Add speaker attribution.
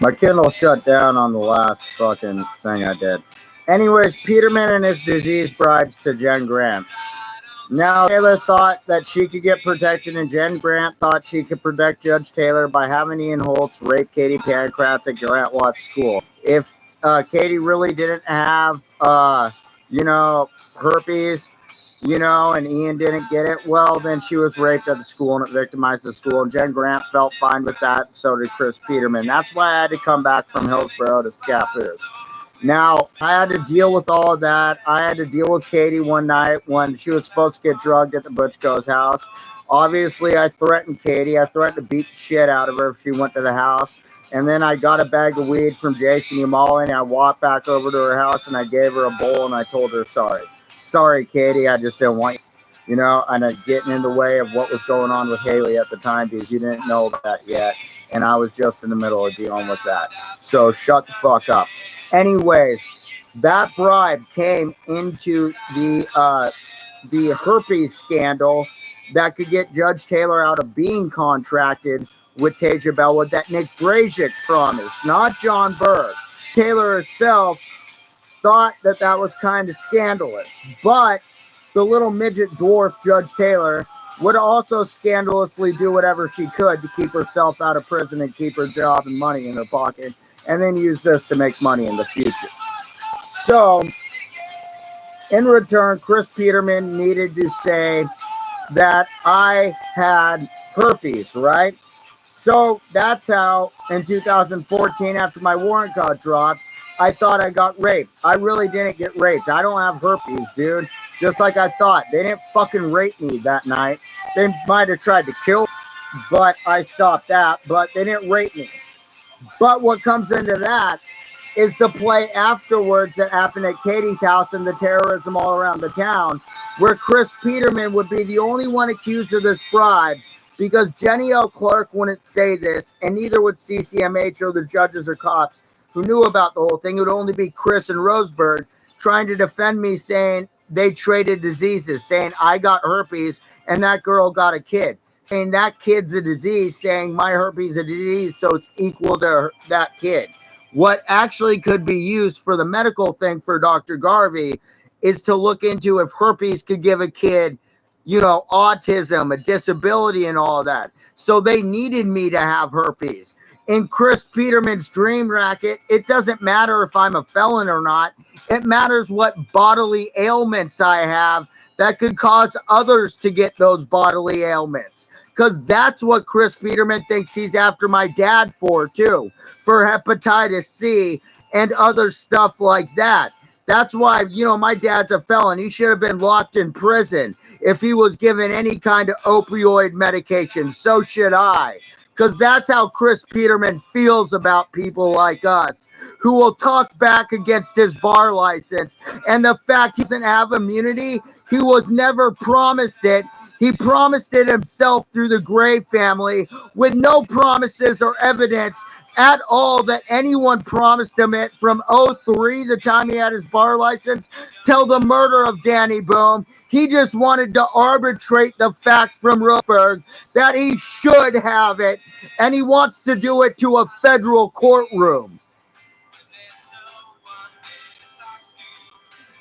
Speaker 1: My Kindle shut down on the last fucking thing I did. Anyways, Peterman and his disease bribes to Jen Grant. Now, Taylor thought that she could get protected, and Jen Grant thought she could protect Judge Taylor by having Ian Holtz rape Katie Pancratz at Grant Watts School. If Katie really didn't have, herpes, and Ian didn't get it, well, then she was raped at the school and it victimized the school. And Jen Grant felt fine with that. So did Chris Peterman. That's why I had to come back from Hillsborough to Scappoose. Now, I had to deal with all of that. I had to deal with Katie one night when she was supposed to get drugged at the Butchko's house. Obviously, I threatened Katie. I threatened to beat the shit out of her if she went to the house. And then I got a bag of weed from Jason Yamali, and I walked back over to her house, and I gave her a bowl, and I told her sorry. Sorry, Katie, I just didn't want you, and getting in the way of what was going on with Haley at the time because you didn't know that yet. And I was just in the middle of dealing with that. So shut the fuck up. Anyways, that bribe came into the herpes scandal that could get Judge Taylor out of being contracted with Tasia Bellwood that Nick Brazic promised, not John Berg. Taylor herself thought that was kind of scandalous, but the little midget dwarf Judge Taylor would also scandalously do whatever she could to keep herself out of prison and keep her job and money in her pocket, and then use this to make money in the future. So, in return, Chris Peterman needed to say that I had herpes, right? So that's how, in 2014, after my warrant got dropped, I thought I got raped. I really didn't get raped. I don't have herpes, dude. Just like I thought. They didn't fucking rape me that night. They might have tried to kill me, but I stopped that. But they didn't rape me. But what comes into that is the play afterwards that happened at Katie's house and the terrorism all around the town, where Chris Peterman would be the only one accused of this bribe because Jenny L. Clark wouldn't say this, and neither would CCMH or the judges or cops who knew about the whole thing. It would only be Chris and Roseberg trying to defend me, saying they traded diseases, saying I got herpes and that girl got a kid, saying that kid's a disease, saying my herpes is a disease, so it's equal to that kid. What actually could be used for the medical thing for Dr. Garvey is to look into if herpes could give a kid, autism, a disability, and all that. So they needed me to have herpes. In Chris Peterman's dream racket, it doesn't matter if I'm a felon or not. It matters what bodily ailments I have that could cause others to get those bodily ailments. Because that's what Chris Peterman thinks he's after my dad for, too. For hepatitis C and other stuff like that. That's why, my dad's a felon. He should have been locked in prison if he was given any kind of opioid medication. So should I. Because that's how Chris Peterman feels about people like us, who will talk back against his bar license. And the fact he doesn't have immunity, he was never promised it. He promised it himself through the Gray family with no promises or evidence at all that anyone promised him it from 03, the time he had his bar license, till the murder of Danny Boom. He just wanted to arbitrate the fact from Roseberg that he should have it, and he wants to do it to a federal courtroom.